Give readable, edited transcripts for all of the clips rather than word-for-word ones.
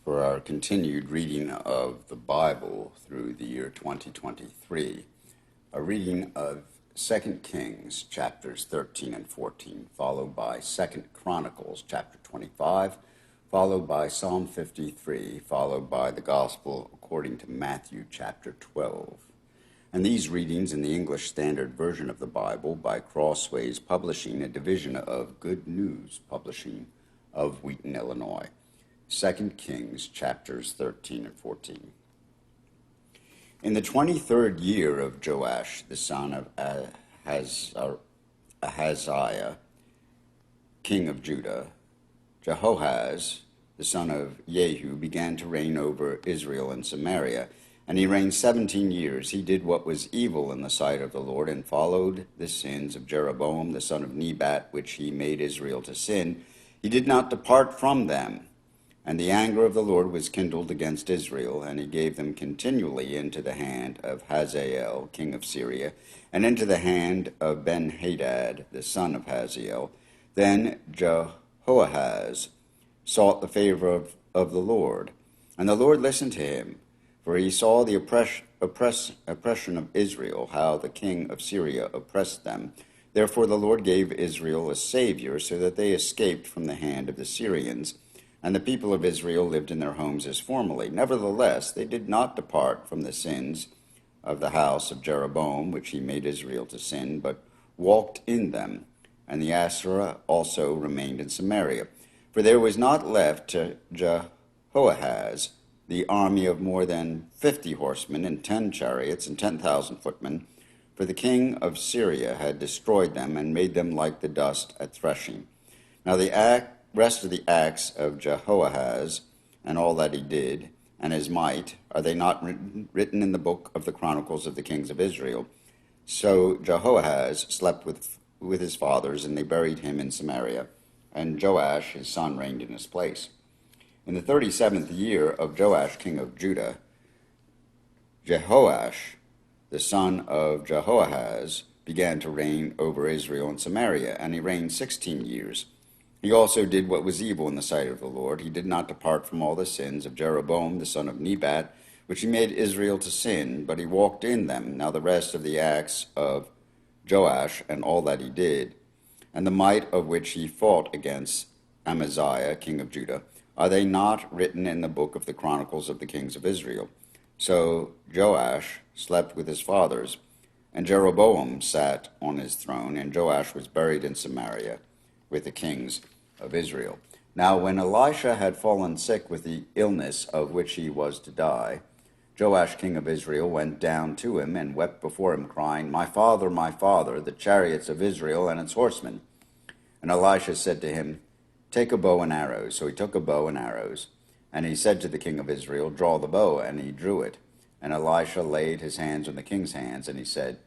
for our continued reading of the Bible through the year 2023, a reading of 2 Kings chapters 13 and 14, followed by 2 Chronicles chapter 25, followed by Psalm 53, followed by the Gospel according to Matthew chapter 12. And these readings in the English Standard Version of the Bible by Crossways Publishing, a division of Good News Publishing of Wheaton, Illinois. 2 Kings chapters 13 and 14. In the 23rd year of Joash, the son of Ahaziah, king of Judah, Jehoahaz, the son of Jehu, began to reign over Israel and Samaria. And he reigned 17 years. He did what was evil in the sight of the Lord, and followed the sins of Jeroboam, the son of Nebat, which he made Israel to sin. He did not depart from them. And the anger of the Lord was kindled against Israel, and he gave them continually into the hand of Hazael, king of Syria, and into the hand of Ben-Hadad, the son of Hazael. Then Jehoahaz sought the favor of the Lord, and the Lord listened to him, for he saw the oppression of Israel, how the king of Syria oppressed them. Therefore the Lord gave Israel a savior, so that they escaped from the hand of the Syrians. And the people of Israel lived in their homes as formerly. Nevertheless, they did not depart from the sins of the house of Jeroboam, which he made Israel to sin, but walked in them. And the Asherah also remained in Samaria. For there was not left to Jehoahaz the army of more than 50 horsemen and 10 chariots and 10,000 footmen, for the king of Syria had destroyed them and made them like the dust at threshing. Now the rest of the acts of Jehoahaz and all that he did, and his might, are they not written in the book of the Chronicles of the kings of Israel? So Jehoahaz slept with his fathers, and they buried him in Samaria, and Joash his son reigned in his place. In the 37th year of Joash king of Judah, Jehoash, the son of Jehoahaz, began to reign over Israel and Samaria, and he reigned 16 years. He also did what was evil in the sight of the Lord. He did not depart from all the sins of Jeroboam, the son of Nebat, which he made Israel to sin, but he walked in them. Now the rest of the acts of Joash and all that he did, and the might of which he fought against Amaziah, king of Judah, are they not written in the book of the Chronicles of the kings of Israel? So Joash slept with his fathers, and Jeroboam sat on his throne, and Joash was buried in Samaria with the kings of Israel. Now when Elisha had fallen sick with the illness of which he was to die, Joash king of Israel went down to him and wept before him, crying, my father, the chariots of Israel and its horsemen. And Elisha said to him, take a bow and arrows. So he took a bow and arrows. And he said to the king of Israel, draw the bow. And he drew it. And Elisha laid his hands on the king's hands, and he said,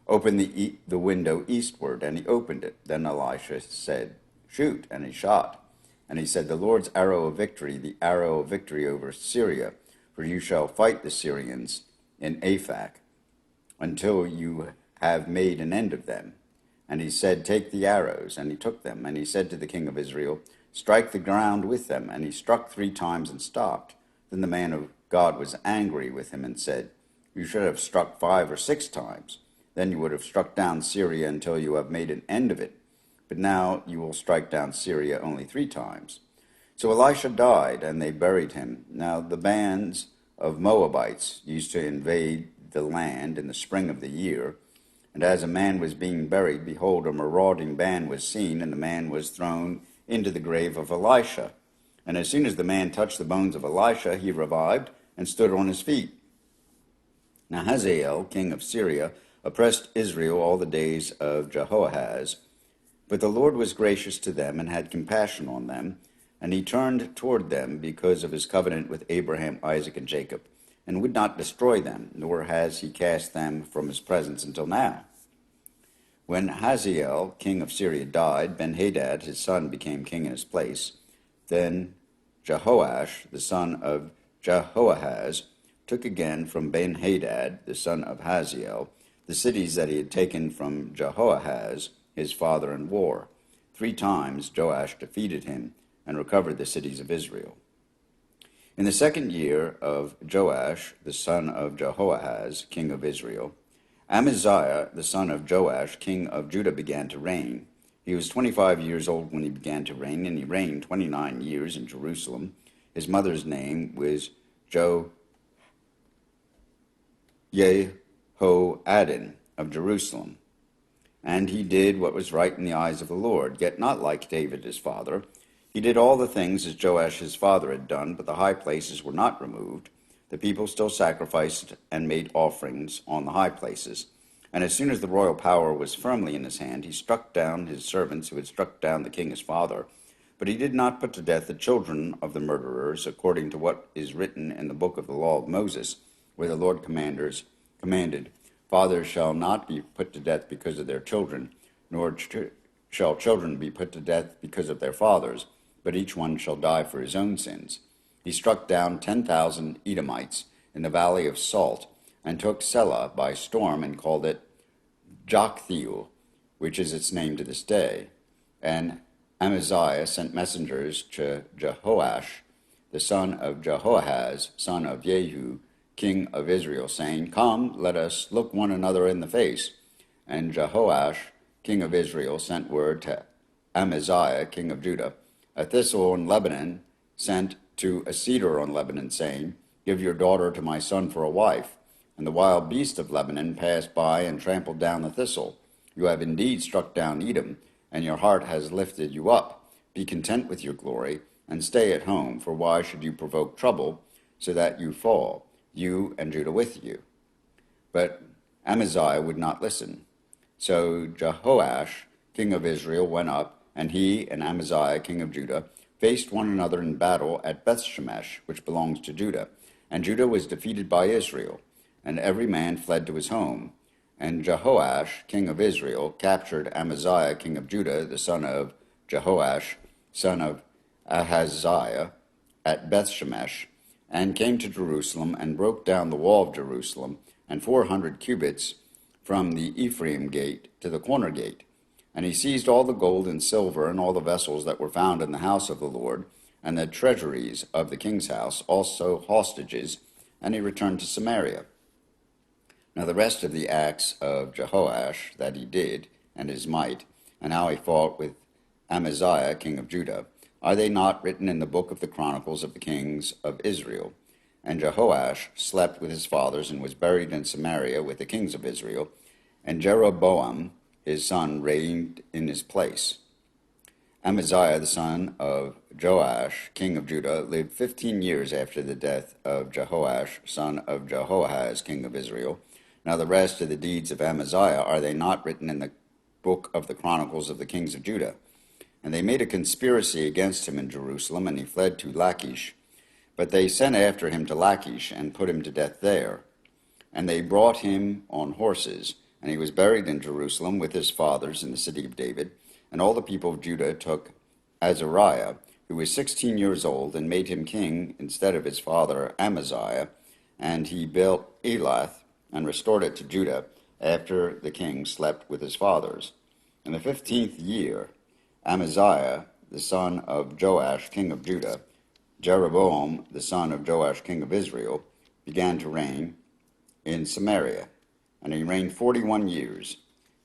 open the window eastward. And he opened it. Then Elisha said, shoot. And he shot. And he said, the Lord's arrow of victory, the arrow of victory over Syria, for you shall fight the Syrians in Aphek until you have made an end of them. And he said, take the arrows. And he took them. And he said to the king of Israel, strike the ground with them. And he struck 3 times and stopped. Then the man of God was angry with him and said, you should have struck 5 or 6 times. Then you would have struck down Syria until you have made an end of it. But now you will strike down Syria only 3 times. So Elisha died, and they buried him. Now the bands of Moabites used to invade the land in the spring of the year. And as a man was being buried, behold, a marauding band was seen, and the man was thrown into the grave of Elisha. And as soon as the man touched the bones of Elisha, he revived and stood on his feet. Now Hazael, king of Syria, oppressed Israel all the days of Jehoahaz. But the Lord was gracious to them and had compassion on them, and he turned toward them because of his covenant with Abraham, Isaac, and Jacob, and would not destroy them, nor has he cast them from his presence until now. When Hazael, king of Syria, died, Ben-Hadad, his son, became king in his place. Then Jehoash, the son of Jehoahaz, took again from Ben-Hadad, the son of Hazael, the cities that he had taken from Jehoahaz, his father, in war. 3 times Joash defeated him and recovered the cities of Israel. In the 2nd year of Joash, the son of Jehoahaz, king of Israel, Amaziah, the son of Joash, king of Judah, began to reign. He was 25 years old when he began to reign, and he reigned 29 years in Jerusalem. His mother's name was Jehoaddan of Jerusalem. And he did what was right in the eyes of the Lord, yet not like David his father. He did all the things as Joash his father had done, but the high places were not removed. The people still sacrificed and made offerings on the high places. And as soon as the royal power was firmly in his hand, he struck down his servants who had struck down the king his father. But he did not put to death the children of the murderers, according to what is written in the book of the law of Moses, where the Lord commanded, Fathers shall not be put to death because of their children, nor shall children be put to death because of their fathers, but each one shall die for his own sins. He struck down 10,000 Edomites in the valley of Salt, and took Selah by storm, and called it Joktheel, which is its name to this day. And Amaziah sent messengers to Jehoash, the son of Jehoahaz, son of Jehu, king of Israel, saying, Come, let us look one another in the face. And Jehoash, king of Israel, sent word to Amaziah, king of Judah, a thistle in Lebanon sent to a cedar on Lebanon, saying, Give your daughter to my son for a wife. And the wild beast of Lebanon passed by and trampled down the thistle. You have indeed struck down Edom, and your heart has lifted you up. Be content with your glory, and stay at home, for why should you provoke trouble, so that you fall, you and Judah with you? But Amaziah would not listen. So Jehoash, king of Israel, went up, and he and Amaziah, king of Judah, faced one another in battle at Bethshemesh, which belongs to Judah. And Judah was defeated by Israel, and every man fled to his home. And Jehoash, king of Israel, captured Amaziah, king of Judah, the son of Jehoash, son of Ahaziah, at Bethshemesh, and came to Jerusalem, and broke down the wall of Jerusalem, and 400 cubits from the Ephraim gate to the corner gate. And he seized all the gold and silver and all the vessels that were found in the house of the Lord, and the treasuries of the king's house, also hostages, and he returned to Samaria. Now the rest of the acts of Jehoash that he did, and his might, and how he fought with Amaziah, king of Judah, are they not written in the book of the Chronicles of the kings of Israel? And Jehoash slept with his fathers, and was buried in Samaria with the kings of Israel, and Jeroboam his son reigned in his place. Amaziah, the son of Joash, king of Judah, lived 15 years after the death of Jehoash, son of Jehoahaz, king of Israel. Now the rest of the deeds of Amaziah, are they not written in the book of the Chronicles of the kings of Judah? And they made a conspiracy against him in Jerusalem, and he fled to Lachish. But they sent after him to Lachish, and put him to death there. And they brought him on horses, and he was buried in Jerusalem with his fathers in the city of David. And all the people of Judah took Azariah, who was 16 years old, and made him king instead of his father Amaziah. And he built Elath, and restored it to Judah, after the king slept with his fathers. In the 15th year, Amaziah, the son of Joash, king of Judah, Jeroboam, the son of Joash, king of Israel, began to reign in Samaria. And he reigned 41 years,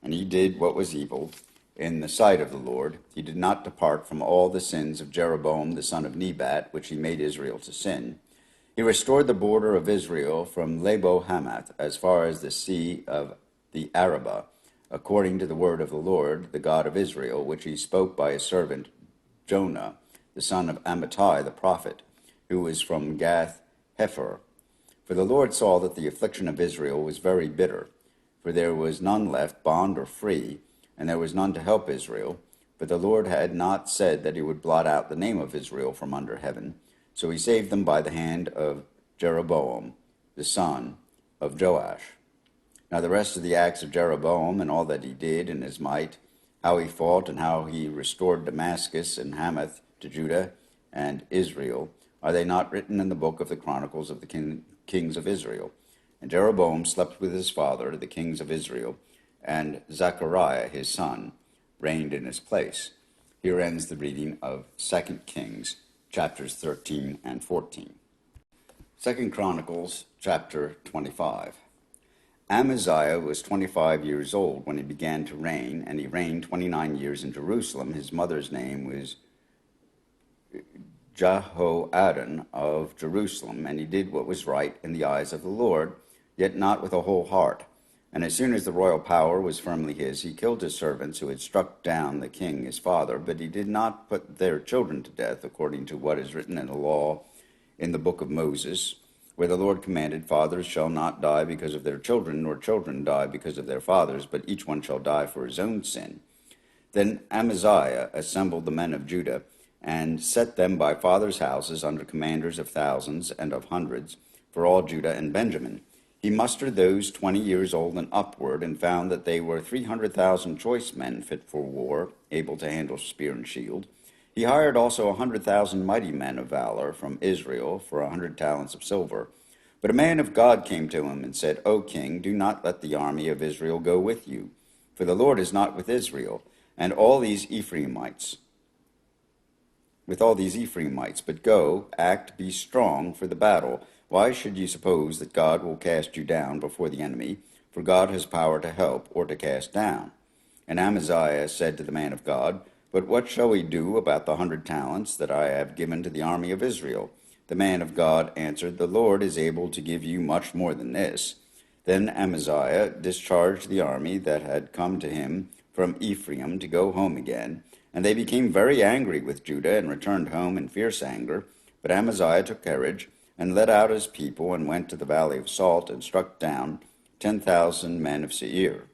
and he did what was evil in the sight of the Lord. He did not depart from all the sins of Jeroboam, the son of Nebat, which he made Israel to sin. He restored the border of Israel from Lebo-Hamath as far as the sea of the Arabah, according to the word of the Lord, the God of Israel, which he spoke by his servant Jonah, the son of Amittai the prophet, who was from Gath-Hepher. For the Lord saw that the affliction of Israel was very bitter, for there was none left, bond or free, and there was none to help Israel. But the Lord had not said that he would blot out the name of Israel from under heaven. So he saved them by the hand of Jeroboam, the son of Joash. Now the rest of the acts of Jeroboam, and all that he did, and his might, how he fought, and how he restored Damascus and Hamath to Judah and Israel, are they not written in the book of the Chronicles of the kings of Israel? And Jeroboam slept with his father, the kings of Israel, and Zechariah his son reigned in his place. Here ends the reading of 2 Kings, chapters 13 and 14. 2 Chronicles chapter 25. Amaziah was 25 years old when he began to reign, and he reigned 29 years in Jerusalem. His mother's name was Jehoaddan of Jerusalem, and he did what was right in the eyes of the Lord, yet not with a whole heart. And as soon as the royal power was firmly his, he killed his servants who had struck down the king his father, but he did not put their children to death, according to what is written in the law in the book of Moses, where the Lord commanded, fathers shall not die because of their children, nor children die because of their fathers, but each one shall die for his own sin. Then Amaziah assembled the men of Judah, and set them by fathers' houses under commanders of thousands and of hundreds, for all Judah and Benjamin. He mustered those 20 years old and upward, and found that they were 300,000 choice men fit for war, able to handle spear and shield. He hired also 100,000 mighty men of valor from Israel for 100 talents of silver. But a man of God came to him and said, O king, do not let the army of Israel go with you, for the Lord is not with Israel, and all these Ephraimites, but go, act, be strong for the battle. Why should you suppose that God will cast you down before the enemy? For God has power to help or to cast down. And Amaziah said to the man of God, But what shall we do about the 100 talents that I have given to the army of Israel? The man of God answered, The Lord is able to give you much more than this. Then Amaziah discharged the army that had come to him from Ephraim to go home again. And they became very angry with Judah and returned home in fierce anger. But Amaziah took courage and led out his people and went to the valley of Salt and struck down 10,000 men of Seir.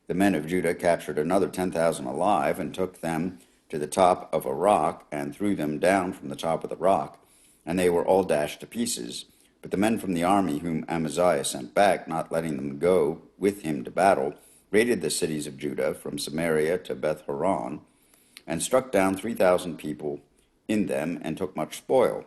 The men of Judah captured another 10,000 alive and took them to the top of a rock and threw them down from the top of the rock, and they were all dashed to pieces. But the men from the army whom Amaziah sent back, not letting them go with him to battle, raided the cities of Judah from Samaria to Beth-horon, and struck down 3,000 people in them and took much spoil.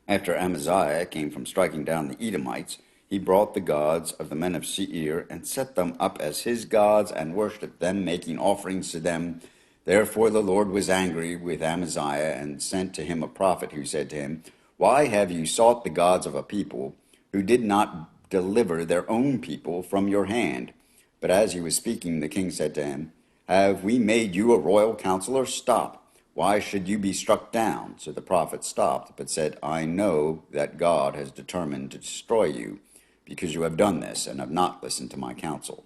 After Amaziah came from striking down the Edomites, he brought the gods of the men of Seir and set them up as his gods and worshipped them, making offerings to them. Therefore the Lord was angry with Amaziah and sent to him a prophet who said to him, Why have you sought the gods of a people who did not deliver their own people from your hand? But as he was speaking, the king said to him, Have we made you a royal counselor? Stop. Why should you be struck down? So the prophet stopped, but said, I know that God has determined to destroy you, because you have done this, and have not listened to my counsel.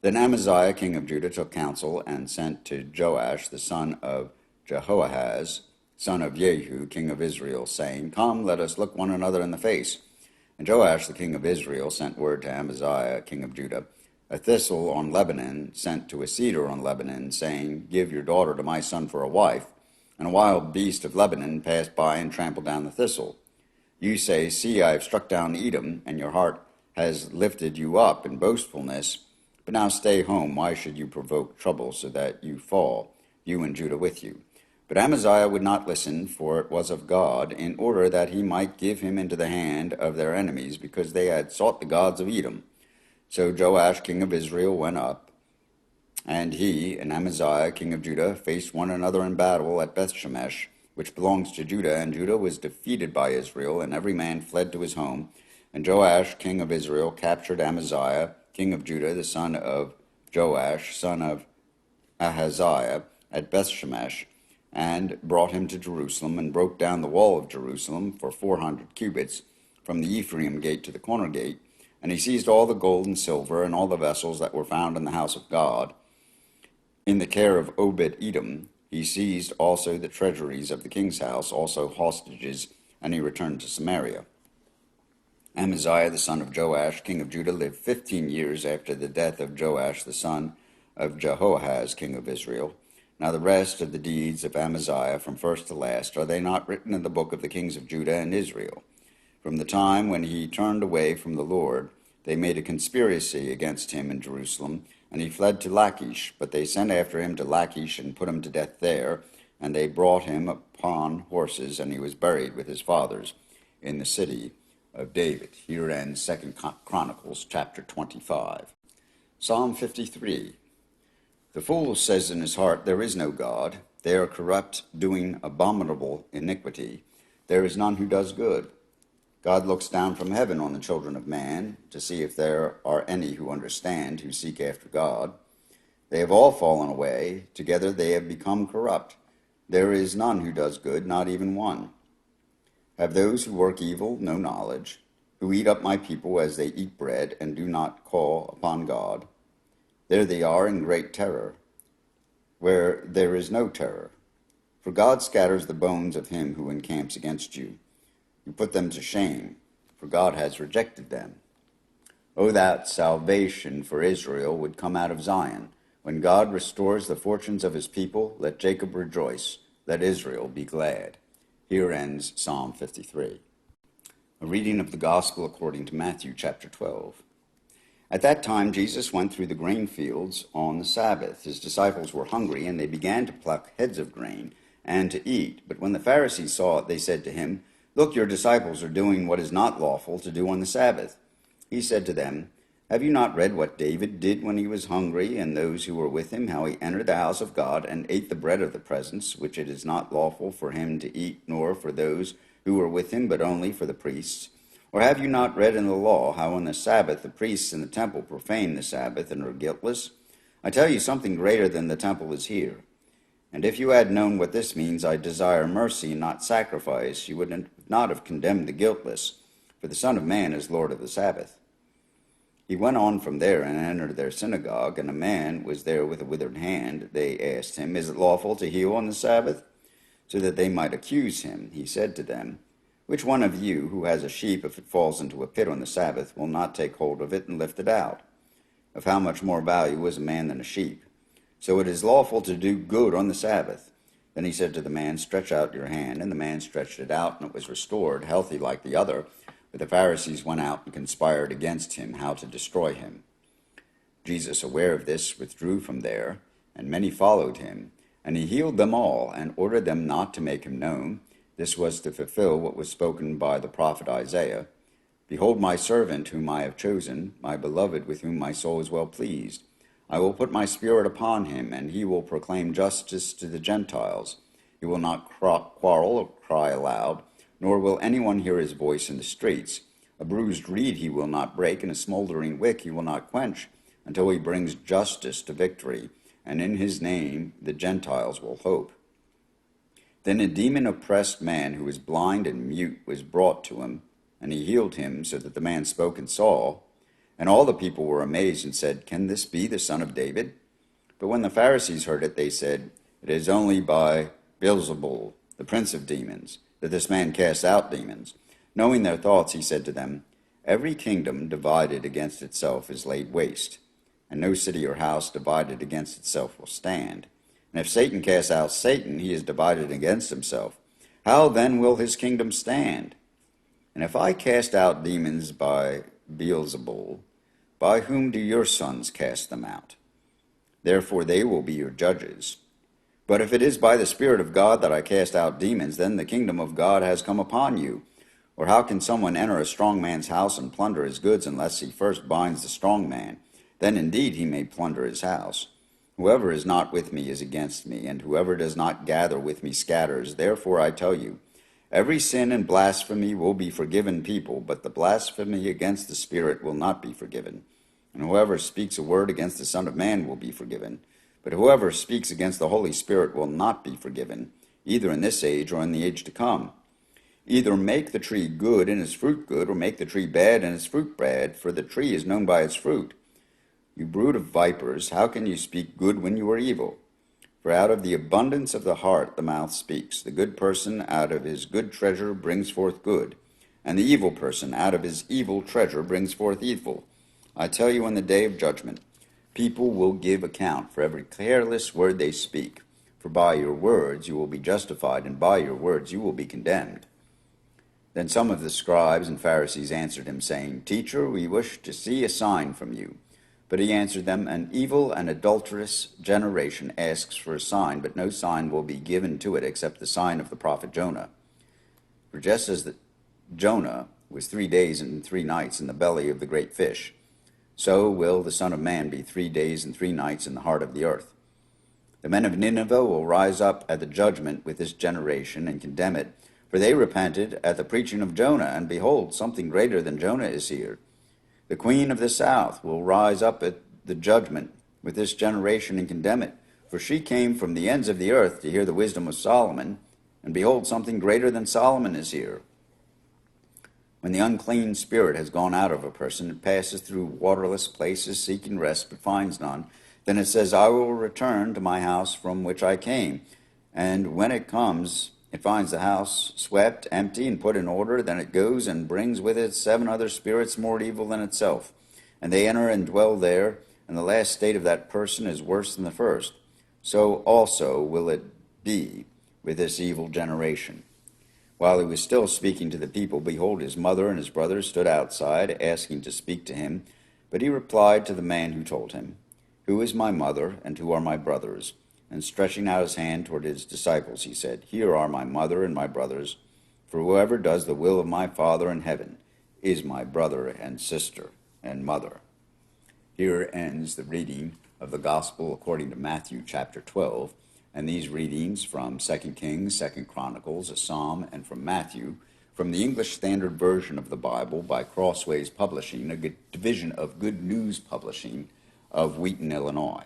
Then Amaziah king of Judah took counsel, and sent to Joash the son of Jehoahaz, son of Jehu, king of Israel, saying, Come, let us look one another in the face. And Joash the king of Israel sent word to Amaziah king of Judah, A thistle on Lebanon sent to a cedar on Lebanon, saying, Give your daughter to my son for a wife. And a wild beast of Lebanon passed by and trampled down the thistle. You say, See, I have struck down Edom, and your heart has lifted you up in boastfulness. But now stay home. Why should you provoke trouble so that you fall, you and Judah with you? But Amaziah would not listen, for it was of God, in order that he might give him into the hand of their enemies, because they had sought the gods of Edom. So Joash king of Israel went up, and he and Amaziah king of Judah faced one another in battle at Bethshemesh, which belongs to Judah, and Judah was defeated by Israel, and every man fled to his home. And Joash king of Israel captured Amaziah king of Judah, the son of Joash, son of Ahaziah, at Bethshemesh, and brought him to Jerusalem, and broke down the wall of Jerusalem for 400 cubits, from the Ephraim gate to the corner gate. And he seized all the gold and silver, and all the vessels that were found in the house of God, in the care of Obed-Edom. He seized also the treasuries of the king's house, also hostages, and he returned to Samaria. Amaziah the son of Joash, king of Judah, lived 15 years after the death of Joash the son of Jehoahaz, king of Israel. Now the rest of the deeds of Amaziah from first to last, are they not written in the book of the kings of Judah and Israel? From the time when he turned away from the Lord, they made a conspiracy against him in Jerusalem, and he fled to Lachish. But they sent after him to Lachish and put him to death there, and they brought him upon horses, and he was buried with his fathers in the city of David. Here ends 2 Chronicles chapter 25. Psalm 53. The fool says in his heart, There is no God. They are corrupt, doing abominable iniquity. There is none who does good. God looks down from heaven on the children of man to see if there are any who understand, who seek after God. They have all fallen away. Together they have become corrupt. There is none who does good, not even one. Have those who work evil no knowledge, who eat up my people as they eat bread and do not call upon God? There they are in great terror, where there is no terror. For God scatters the bones of him who encamps against you. You put them to shame, for God has rejected them. Oh, that salvation for Israel would come out of Zion. When God restores the fortunes of his people, let Jacob rejoice, let Israel be glad. Here ends Psalm 53. A reading of the Gospel according to Matthew chapter 12. At that time Jesus went through the grain fields on the Sabbath. His disciples were hungry, and they began to pluck heads of grain and to eat. But when the Pharisees saw it, they said to him, "Look, your disciples are doing what is not lawful to do on the Sabbath." He said to them, "Have you not read what David did when he was hungry, and those who were with him, how he entered the house of God and ate the bread of the presence, which it is not lawful for him to eat, nor for those who were with him, but only for the priests? Or have you not read in the law how on the Sabbath the priests in the temple profane the Sabbath and are guiltless? I tell you, something greater than the temple is here. And if you had known what this means, I desire mercy and not sacrifice, you would not have condemned the guiltless, for the Son of Man is Lord of the Sabbath." He went on from there and entered their synagogue, and a man was there with a withered hand. They asked him, "Is it lawful to heal on the Sabbath?" So that they might accuse him. He said to them, "Which one of you who has a sheep, if it falls into a pit on the Sabbath, will not take hold of it and lift it out? Of how much more value is a man than a sheep? So it is lawful to do good on the Sabbath." Then he said to the man, "Stretch out your hand." And the man stretched it out, and it was restored, healthy like the other. But the Pharisees went out and conspired against him, how to destroy him. Jesus, aware of this, withdrew from there, and many followed him. And he healed them all, and ordered them not to make him known. This was to fulfill what was spoken by the prophet Isaiah. "Behold my servant whom I have chosen, my beloved with whom my soul is well pleased. I will put my spirit upon him, and he will proclaim justice to the Gentiles. He will not quarrel or cry aloud, nor will anyone hear his voice in the streets. A bruised reed he will not break, and a smoldering wick he will not quench, until he brings justice to victory, and in his name the Gentiles will hope." Then a demon-oppressed man who was blind and mute was brought to him, and he healed him, so that the man spoke and saw. And all the people were amazed and said, "Can this be the son of David?" But when the Pharisees heard it, they said, "It is only by Beelzebul, the prince of demons, that this man casts out demons." Knowing their thoughts, he said to them, "Every kingdom divided against itself is laid waste, and no city or house divided against itself will stand. And if Satan casts out Satan, he is divided against himself. How then will his kingdom stand? And if I cast out demons by Beelzebul, by whom do your sons cast them out? Therefore they will be your judges. But if it is by the Spirit of God that I cast out demons, then the kingdom of God has come upon you. Or how can someone enter a strong man's house and plunder his goods unless he first binds the strong man? Then indeed he may plunder his house. Whoever is not with me is against me, and whoever does not gather with me scatters. Therefore I tell you, every sin and blasphemy will be forgiven people, but the blasphemy against the Spirit will not be forgiven. And whoever speaks a word against the Son of Man will be forgiven. But whoever speaks against the Holy Spirit will not be forgiven, either in this age or in the age to come. Either make the tree good and its fruit good, or make the tree bad and its fruit bad, for the tree is known by its fruit. You brood of vipers, how can you speak good when you are evil? For out of the abundance of the heart the mouth speaks. The good person out of his good treasure brings forth good, and the evil person out of his evil treasure brings forth evil. I tell you, in the day of judgment, people will give account for every careless word they speak. For by your words you will be justified, and by your words you will be condemned. Then some of the scribes and Pharisees answered him, saying, "Teacher, we wish to see a sign from you." But he answered them, "An evil and adulterous generation asks for a sign, but no sign will be given to it except the sign of the prophet Jonah. For just as Jonah was 3 days and 3 nights in the belly of the great fish, so will the Son of Man be 3 days and 3 nights in the heart of the earth. The men of Nineveh will rise up at the judgment with this generation and condemn it, For they repented at the preaching of Jonah, and behold, something greater than Jonah is here. The queen of the south will rise up at the judgment with this generation and condemn it. For she came from the ends of the earth to hear the wisdom of Solomon, and behold, something greater than Solomon is here. When the unclean spirit has gone out of a person, it passes through waterless places, seeking rest, but finds none. Then it says, I will return to my house from which I came. And when it comes, it finds the house swept, empty, and put in order. Then it goes and brings with it 7 other spirits more evil than itself. And they enter and dwell there, and the last state of that person is worse than the first. So also will it be with this evil generation. While he was still speaking to the people, behold, his mother and his brothers stood outside, asking to speak to him. But he replied to the man who told him, Who is my mother, and who are my brothers? And stretching out his hand toward his disciples, he said, Here are my mother and my brothers. For whoever does the will of my Father in heaven is my brother and sister and mother. Here ends the reading of the Gospel according to Matthew chapter 12. And these readings from 2 Kings, 2 Chronicles, a Psalm, and from Matthew, from the English Standard Version of the Bible by Crossways Publishing, a division of Good News Publishing of Wheaton, Illinois.